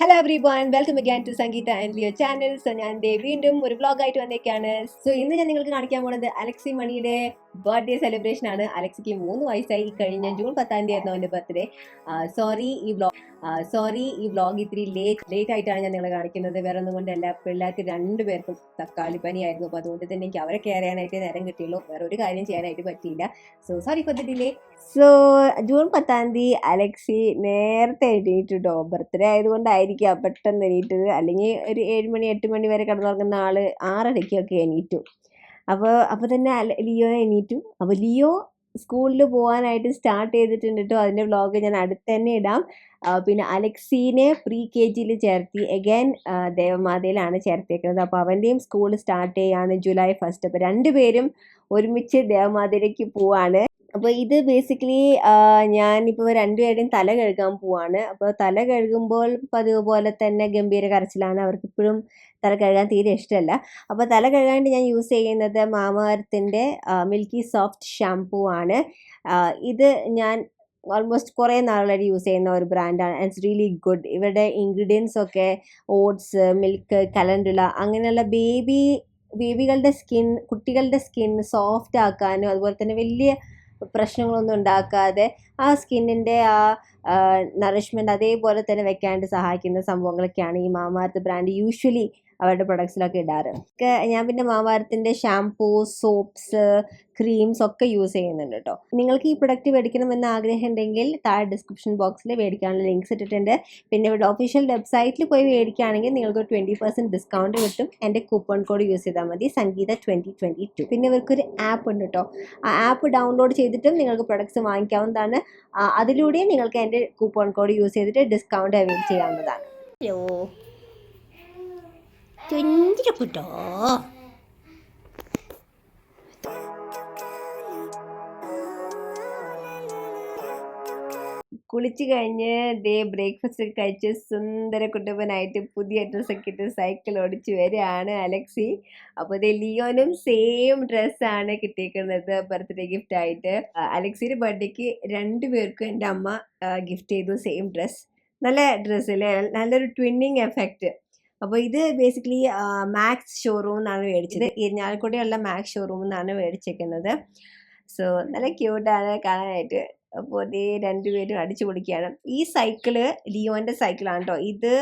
Hello everyone, welcome again to Sangeetha and Leo channel. So ഞാൻ വീണ്ടും ഒരു vlog ആയിട്ട് വന്നേക്കാണ്. സോ ഇന്ന് ഞാൻ നിങ്ങൾക്ക് കാണിക്കാൻ പോകുന്നത് അലക്സി മണിയുടെ ബർത്ത്ഡേ സെലിബ്രേഷൻ ആണ്. അലക്സിക്ക് 3 വയസ്സായി. കഴിഞ്ഞ ജൂൺ 10 ആയിരുന്നു അവന്റെ ബർത്ത്ഡേ. സോറി ഈ വ്ലോഗ് ഇത്തിരി ലേറ്റ് ആയിട്ടാണ് ഞാൻ നിങ്ങളെ കാണിക്കുന്നത്. വേറെ ഒന്നും കൊണ്ടല്ല, പിള്ളേർക്ക് രണ്ടുപേർക്കും തക്കാളി പനിയായിരുന്നു. അപ്പോൾ അതുകൊണ്ട് തന്നെ എനിക്ക് അവരെ കെയർ ചെയ്യാനായിട്ട് നേരം കിട്ടിയുള്ളൂ. വേറെ ഒരു കാര്യം ചെയ്യാനായിട്ട് പറ്റിയില്ല. So sorry for the delay. So June 10 Alexy നേരത്തെ എണീറ്റിട്ടോ. ബർത്ത്ഡേ ആയതുകൊണ്ടായിരിക്കാം പെട്ടെന്ന് എണീറ്റത്. അല്ലെങ്കിൽ ഒരു 7 മണി 8 മണി വരെ കിടന്നുറങ്ങുന്ന ആള് 6:30 എണീറ്റു. അപ്പോൾ തന്നെ ലിയോ എണീറ്റു. അപ്പോൾ ലിയോ സ്കൂളിൽ പോകാനായിട്ട് സ്റ്റാർട്ട് ചെയ്തിട്ടുണ്ട് കേട്ടോ. അതിൻ്റെ വ്ളോഗ് ഞാൻ അടുത്ത് തന്നെ ഇടാം. പിന്നെ അലക്സീനെ pre-KG ചേർത്തി. അഗൈൻ ദേവമാതയിലാണ് ചേർത്തേക്കുന്നത്. അപ്പോൾ അവൻ്റെയും സ്കൂൾ സ്റ്റാർട്ട് ചെയ്യാണ് July 1. അപ്പോൾ രണ്ടുപേരും ഒരുമിച്ച് ദേവമാതയിലേക്ക് പോവാണ്. അപ്പോൾ ഇത് ബേസിക്കലി ഞാനിപ്പോൾ രണ്ടുപേരുടെയും തല കഴുകാൻ പോവാണ്. അപ്പോൾ തല കഴുകുമ്പോൾ പതിവ് പോലെ തന്നെ ഗംഭീര കരച്ചിലാണ്. അവർക്കിപ്പോഴും തല കഴുകാൻ തീരെ ഇഷ്ടമല്ല. അപ്പോൾ തല കഴുകാണ്ട് ഞാൻ യൂസ് ചെയ്യുന്നത് മാമഎർത്തിൻ്റെ മിൽക്കി സോഫ്റ്റ് ഷാംപൂ ആണ്. ഇത് ഞാൻ ഓൾമോസ്റ്റ് കുറേ നാളായിട്ട് യൂസ് ചെയ്യുന്ന ഒരു ബ്രാൻഡാണ്. It's really good. ഇവരുടെ ഇൻഗ്രീഡിയൻസ് ഒക്കെ ഓട്സ്, മിൽക്ക്, കലണ്ടുല അങ്ങനെയുള്ള ബേബികളുടെ കുട്ടികളുടെ സ്കിൻ സോഫ്റ്റ് ആക്കാനും അതുപോലെ തന്നെ വലിയ പ്രശ്നങ്ങളൊന്നും ഉണ്ടാക്കാതെ ആ സ്കിന്നിൻ്റെ നറിഷ്മെൻറ്റ് അതേപോലെ തന്നെ വെക്കാണ്ട് സഹായിക്കുന്ന സംഭവങ്ങളൊക്കെയാണ് ഈ മാമഎർത്ത് ബ്രാൻഡ് യൂഷ്വലി അവരുടെ പ്രൊഡക്ട്സിലൊക്കെ ഇടാറ്. ഞാൻ പിന്നെ മാമഎർത്തിൻ്റെ ഷാംപൂ, സോപ്സ്, ക്രീംസ് ഒക്കെ യൂസ് ചെയ്യുന്നുണ്ട് കേട്ടോ. നിങ്ങൾക്ക് ഈ പ്രൊഡക്റ്റ് മേടിക്കണമെന്ന് ആഗ്രഹം ഉണ്ടെങ്കിൽ താഴെ ഡിസ്ക്രിപ്ഷൻ ബോക്സിൽ മേടിക്കാനുള്ള ലിങ്ക്സ് ഇട്ടിട്ടുണ്ട്. പിന്നെ ഇവിടെ ഒഫീഷ്യൽ വെബ്സൈറ്റിൽ പോയി മേടിക്കുകയാണെങ്കിൽ നിങ്ങൾക്ക് 20% ഡിസ്കൗണ്ട് കിട്ടും. എൻ്റെ കൂപ്പൺ കോഡ് യൂസ് ചെയ്താൽ മതി, സംഗീത 2022. പിന്നെ ഇവർക്കൊരു ആപ്പ് ഉണ്ട് കേട്ടോ. ആ ആപ്പ് ഡൗൺലോഡ് ചെയ്തിട്ടും നിങ്ങൾക്ക് പ്രൊഡക്ട്സ് വാങ്ങിക്കാവുന്നതാണ്. അതിലൂടെ നിങ്ങൾക്ക് എൻ്റെ കൂപ്പൺ കോഡ് യൂസ് ചെയ്തിട്ട് ഡിസ്കൗണ്ട് അവൈൽ ചെയ്യാവുന്നതാണ്. ഹലോ കുഞ്ഞിട്ടോ, കുളിച്ച് കഴിഞ്ഞ് ബ്രേക്ക്ഫാസ്റ്റ് ഒക്കെ കഴിച്ച് സുന്ദര കുട്ടപ്പനായിട്ട് പുതിയ ഡ്രസ്സൊക്കെ ഇട്ട് സൈക്കിൾ ഓടിച്ച് വരികയാണ് അലക്സി. അപ്പോൾ ലിയോനും സെയിം ഡ്രസ്സാണ് കിട്ടിയിരിക്കുന്നത് ബർത്ത്ഡേ ഗിഫ്റ്റ് ആയിട്ട്. അലക്സിയുടെ ബർത്ത്ഡേക്ക് രണ്ടുപേർക്കും എൻ്റെ അമ്മ ഗിഫ്റ്റ് ചെയ്തു സെയിം ഡ്രസ്സ്. നല്ല ഡ്രസ്സ് അല്ലേ, നല്ലൊരു ട്വിന്നിങ് എഫക്റ്റ്. അപ്പോൾ ഇത് ബേസിക്കലി മാക്സ് ഷോറൂമിൽ നിന്നാണ് മേടിച്ചത്. ഇരിഞ്ഞാലക്കുടയുള്ള മാക്സ് ഷോറൂമിൽ നിന്നാണ് മേടിച്ചേക്കുന്നത്. സോ നല്ല ക്യൂട്ടാണ് കാണാനായിട്ട്. അപ്പോൾ അതേ രണ്ടുപേരും അടിച്ചു പൊളിക്കുകയാണ്. ഈ സൈക്കിള് ലിയോൻ്റെ സൈക്കിളാണ് കേട്ടോ. ഇത്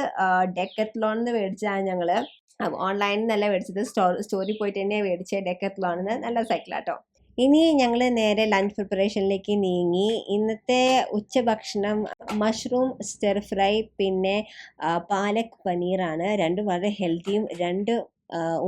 ഡെക്കത്ലോണിൽ നിന്ന് മേടിച്ചതാണ് ഞങ്ങൾ. ഓൺലൈനിൽ നിന്നല്ല മേടിച്ചത്, സ്റ്റോറിൽ പോയിട്ട് തന്നെയാണ് മേടിച്ചത്. ഡെക്കത്ലോണിൽ നിന്ന് നല്ല സൈക്കിളാട്ടോ. ഇനി ഞങ്ങൾ നേരെ ലഞ്ച് പ്രിപ്പറേഷനിലേക്ക് നീങ്ങി. ഇന്നത്തെ ഉച്ചഭക്ഷണം മഷ്റൂം സ്റ്റർ ഫ്രൈ പിന്നെ പാലക് പനീറാണ്. രണ്ടും വളരെ ഹെൽത്തിയും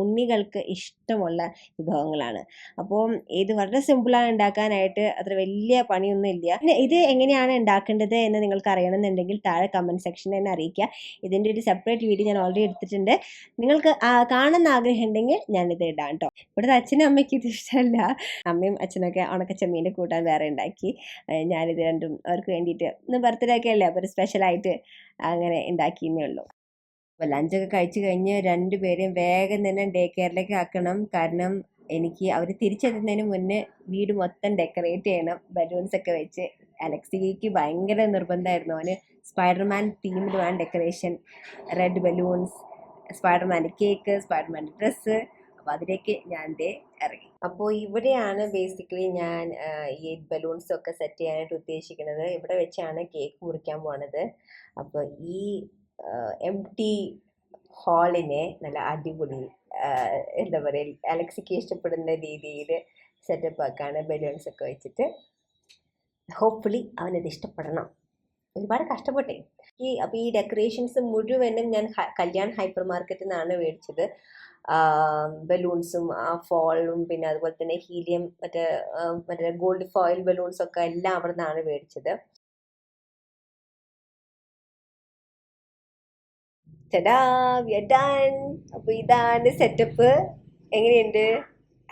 ഉണ്ണികൾക്ക് ഇഷ്ടമുള്ള വിഭവങ്ങളാണ്. അപ്പോൾ ഇത് വളരെ സിമ്പിളാണ് ഉണ്ടാക്കാനായിട്ട്, അത്ര വലിയ പണിയൊന്നും ഇല്ല. പിന്നെ ഇത് എങ്ങനെയാണ് ഉണ്ടാക്കേണ്ടത് എന്ന് നിങ്ങൾക്ക് അറിയണമെന്നുണ്ടെങ്കിൽ താഴെ കമൻറ്റ് സെക്ഷനിൽ തന്നെ അറിയിക്കുക. ഇതിൻ്റെ ഒരു സെപ്പറേറ്റ് വീഡിയോ ഞാൻ ഓൾറെഡി എടുത്തിട്ടുണ്ട്. നിങ്ങൾക്ക് കാണുന്ന ആഗ്രഹം ഉണ്ടെങ്കിൽ ഞാനിത് ഇടാം കേട്ടോ. ഇവിടുത്തെ അച്ഛനും അമ്മയ്ക്ക് ഇത് ഇഷ്ടമല്ല. അമ്മയും അച്ഛനൊക്കെ ഉണക്കച്ചമ്മീൻ്റെ കൂട്ടാൻ വേറെ ഉണ്ടാക്കി. ഞാനിത് രണ്ടും അവർക്ക് വേണ്ടിയിട്ട് ഇന്ന് ബർത്ത്ഡേ ഒക്കെ അല്ലേ, അപ്പോൾ ഒരു സ്പെഷ്യലായിട്ട് അങ്ങനെ ഉണ്ടാക്കിയെന്നേ ഉള്ളൂ. അപ്പോൾ ലഞ്ചൊക്കെ കഴിച്ച് കഴിഞ്ഞ് രണ്ടുപേരെയും വേഗം തന്നെ ഡേ കെയറിലേക്ക് ആക്കണം. കാരണം എനിക്ക് അവർ തിരിച്ചെത്തുന്നതിന് മുന്നേ വീട് മൊത്തം ഡെക്കറേറ്റ് ചെയ്യണം ബലൂൺസൊക്കെ വെച്ച്. അലക്സിക്ക് ഭയങ്കര നിർബന്ധമായിരുന്നു. അവന് സ്പൈഡർമാൻ തീമിൽ വേണം ഡെക്കറേഷൻ. റെഡ് ബലൂൺസ്, സ്പൈഡർമാൻ്റെ കേക്ക്, സ്പൈഡർമാൻ്റെ ഡ്രസ്സ്. അപ്പോൾ അതിലേക്ക് ഞാൻ ഇറങ്ങി. അപ്പോൾ ഇവിടെയാണ് ബേസിക്കലി ഞാൻ ഈ ബലൂൺസൊക്കെ സെറ്റ് ചെയ്യാനായിട്ട് ഉദ്ദേശിക്കുന്നത്. ഇവിടെ വെച്ചാണ് കേക്ക് മുറിക്കാൻ പോണത്. അപ്പോൾ ഈ എംപ്റ്റി ഹാളിനെ നല്ല അടിപൊളി എന്താ പറയുക, അലക്സിക്ക് ഇഷ്ടപ്പെടുന്ന രീതിയിൽ സെറ്റപ്പ് ആക്കാണ് ബലൂൺസൊക്കെ വെച്ചിട്ട്. ഹോപ്പ്ഫുള്ളി അവനത് ഇഷ്ടപ്പെടണം. ഒരുപാട് കഷ്ടപ്പെട്ടേ. അപ്പോൾ ഈ ഡെക്കറേഷൻസ് മുഴുവനും ഞാൻ കല്യാൺ ഹൈപ്പർ മാർക്കറ്റിൽ നിന്നാണ് മേടിച്ചത്. ബലൂൺസും ഫോളും പിന്നെ അതുപോലെ തന്നെ ഹീലിയം മറ്റേ ഗോൾഡ് ഫോയിൽ ബലൂൺസൊക്കെ എല്ലാം അവിടെ നിന്നാണ് മേടിച്ചത്. അപ്പോൾ ഇതാണ് സെറ്റപ്പ്. എങ്ങനെയുണ്ട്?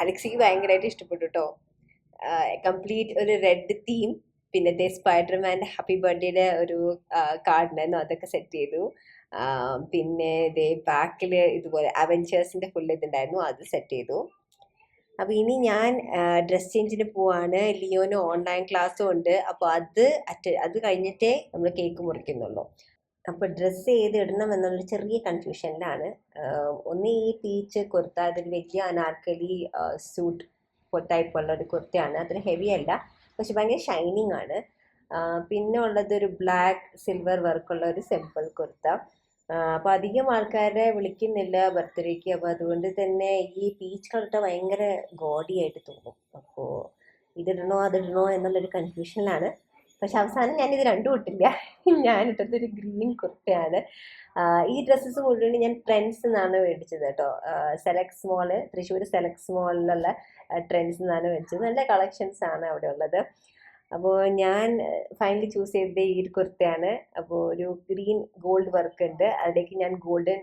അലക്സിക്ക് ഭയങ്കരമായിട്ട് ഇഷ്ടപ്പെട്ടു കേട്ടോ. കംപ്ലീറ്റ് ഒരു റെഡ് തീം, പിന്നെ സ്പൈഡർമാൻ്റെ ഹാപ്പി ബർത്ത്ഡേയുടെ ഒരു കാർഡുണ്ടായിരുന്നു, അതൊക്കെ സെറ്റ് ചെയ്തു. പിന്നെ ബാക്കിൽ ഇതുപോലെ അവെഞ്ചേഴ്സിൻ്റെ ഫുൾ ഇതുണ്ടായിരുന്നു, അത് സെറ്റ് ചെയ്തു. അപ്പോൾ ഇനി ഞാൻ ഡ്രസ് ചേഞ്ചിന് പോവാണ്. ലിയോന് ഓൺലൈൻ ക്ലാസ്സും ഉണ്ട്. അപ്പോൾ അത് കഴിഞ്ഞിട്ടേ നമ്മൾ കേക്ക് മുറിക്കുന്നുള്ളൂ. അപ്പോൾ ഡ്രസ്സ് ഏത് ഇടണം എന്നുള്ളൊരു ചെറിയ കൺഫ്യൂഷനിലാണ്. ഒന്ന് ഈ പീച്ച് കുർത്ത, അതൊരു വലിയ അനാർക്കലി സൂട്ട് ടൈപ്പുള്ള ഒരു കുർത്തയാണ്. അത്ര ഹെവി അല്ല, പക്ഷെ ഭയങ്കര ഷൈനിങ് ആണ്. പിന്നെ ഉള്ളത് ഒരു ബ്ലാക്ക് സിൽവർ വർക്കുള്ള ഒരു സിമ്പിൾ കുർത്ത. അപ്പോൾ അധികം ആൾക്കാരെ വിളിക്കുന്നില്ല ബർത്ത്ഡേക്ക്. അപ്പോൾ അതുകൊണ്ട് തന്നെ ഈ പീച്ച് കളറിട്ട് ഭയങ്കര ഗോഡി ആയിട്ട് തോന്നും. അപ്പോൾ ഇതിടണോ അതിടണോ എന്നുള്ളൊരു കൺഫ്യൂഷനിലാണ്. പക്ഷെ അവസാനം ഞാനിത് രണ്ടും ഇട്ടില്ല. ഞാനിട്ടത് ഒരു ഗ്രീൻ കുർത്തയാണ്. ഈ ഡ്രസ്സസ് മുഴുവൻ ഞാൻ ട്രെൻഡ്സ് നിന്നാണ് മേടിച്ചത് കേട്ടോ. സെലക്ട് സ്മോള്, തൃശ്ശൂർ സെലക്ട് സ്മോളിലുള്ള ട്രെൻഡ്സ് നിന്നാണ് മേടിച്ചത്. നല്ല കളക്ഷൻസ് ആണ് അവിടെ ഉള്ളത്. അപ്പോൾ ഞാൻ ഫൈനലി ചൂസ് ചെയ്തത് ഈ ഒരു കുർത്തയാണ്. അപ്പോൾ ഒരു ഗ്രീൻ ഗോൾഡ് വർക്ക് ഉണ്ട്, അതിലേക്ക് ഞാൻ ഗോൾഡൻ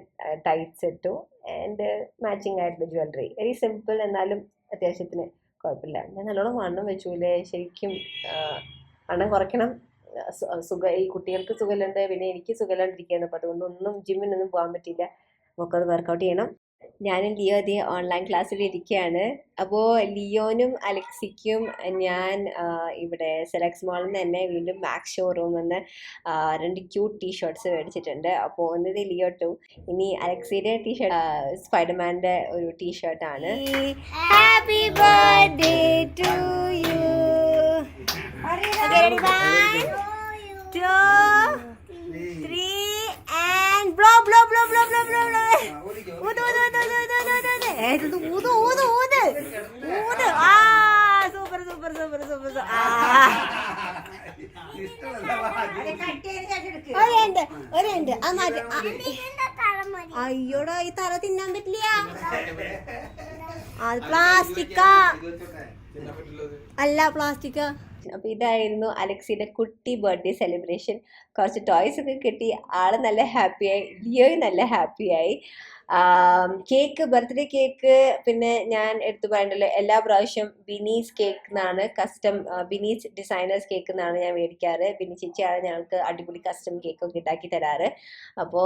ടൈറ്റ്സ് ഇട്ടു. ആൻഡ് മാച്ചിങ് ആയിട്ടുള്ള ജ്വല്ലറി. വെരി സിമ്പിൾ, എന്നാലും അത്യാവശ്യത്തിന് കുഴപ്പമില്ല. ഞാൻ നല്ലോണം വണ്ണം വെച്ചൂലേ, ശരിക്കും വണ്ണം കുറയ്ക്കണം. ഈ കുട്ടികൾക്ക് സുഖമില്ലുണ്ട്, പിന്നെ എനിക്ക് സുഖമില്ലാണ്ടിരിക്കുകയാണ്. അപ്പോൾ അതുകൊണ്ടൊന്നും ജിമ്മിനൊന്നും പോകാൻ പറ്റിയില്ല. നമുക്ക് അത് വർക്കൗട്ട് ചെയ്യണം. ഞാനും ലിയോ അതേ ഓൺലൈൻ ക്ലാസ്സിൽ ഇരിക്കുകയാണ്. അപ്പോൾ ലിയോനും അലക്സിക്കും ഞാൻ ഇവിടെ സെലക്ട് മോളിൽ നിന്ന് തന്നെ വീണ്ടും മാക്സ് ഷോറൂമിൽ നിന്ന് 2 ക്യൂട്ട് ടീഷർട്ട്സ് മേടിച്ചിട്ടുണ്ട്. അപ്പോൾ ഒന്നത് ലിയോ ടു, ഇനി അലക്സിയുടെ ടീഷർട്ട് സ്പൈഡർമാൻ്റെ ഒരു ടീഷർട്ടാണ്. Happy birthday to you. Okay, ready? 1, 2, 3 and blow, blow, blow, blow, blow, blow, blow. Ud, ud, ud, ud, ud, ud, ud. Ud, ud, ud, ud. Ud. Ah, super, super, super, super, super. Ah. ഒരെണ്ട് അയ്യോടാ, ഈ തല തിന്നാൻ പറ്റില്ല. അത് പ്ലാസ്റ്റിക്കാ, അല്ല പ്ലാസ്റ്റിക്കാ. അപ്പോൾ ഇതായിരുന്നു അലക്സിയുടെ കുട്ടി ബർത്ത്ഡേ സെലിബ്രേഷൻ. കുറച്ച് ടോയ്സ് ഒക്കെ കിട്ടി. ആള് നല്ല ഹാപ്പിയായി, ലിയോയും നല്ല ഹാപ്പിയായി. കേക്ക്, ബർത്ത്ഡേ കേക്ക് പിന്നെ ഞാൻ എടുത്തു പറയണ്ടല്ലോ, എല്ലാ പ്രാവശ്യം ബിനീസ് കേക്ക് എന്നാണ്, കസ്റ്റം ബിനീസ് ഡിസൈനേഴ്സ് കേക്ക് എന്നാണ് ഞാൻ മേടിക്കാറ്. ബിനി ചേച്ചിയാണ് ഞങ്ങൾക്ക് അടിപൊളി കസ്റ്റം കേക്കൊക്കെ ഉണ്ടാക്കി തരാറ്. അപ്പോൾ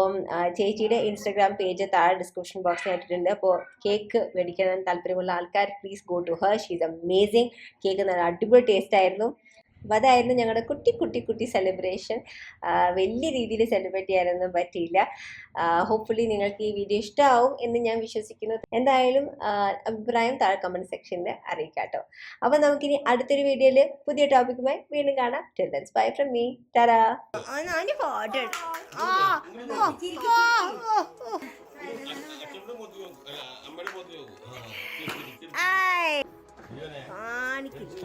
ചേച്ചിയുടെ ഇൻസ്റ്റാഗ്രാം പേജ് താഴെ ഡിസ്ക്രിപ്ഷൻ ബോക്സിൽ ഇട്ടിട്ടുണ്ട്. അപ്പോൾ കേക്ക് മേടിക്കാൻ താല്പര്യമുള്ള ആൾക്കാർ please go to her. She is amazing. Cake നല്ല അടിപൊളി ടേസ്റ്റ് ആയിരുന്നു. അപ്പോൾ അതായിരുന്നു ഞങ്ങളുടെ കുട്ടി സെലിബ്രേഷൻ. വലിയ രീതിയിൽ സെലിബ്രേറ്റ് ചെയ്യാനൊന്നും പറ്റിയില്ല. ഹോപ്പ്ഫുള്ളി നിങ്ങൾക്ക് ഈ വീഡിയോ ഇഷ്ടമാവും എന്ന് ഞാൻ വിശ്വസിക്കുന്നു. എന്തായാലും അഭിപ്രായം താഴെ കമൻറ്റ് സെക്ഷനിൽ അറിയിക്കാം കേട്ടോ. അപ്പോൾ നമുക്കിനി അടുത്തൊരു വീഡിയോയിൽ പുതിയ ടോപ്പിക്കുമായി വീണ്ടും കാണാം. Till then bye from me. Tata. കാണിക്കില്ല.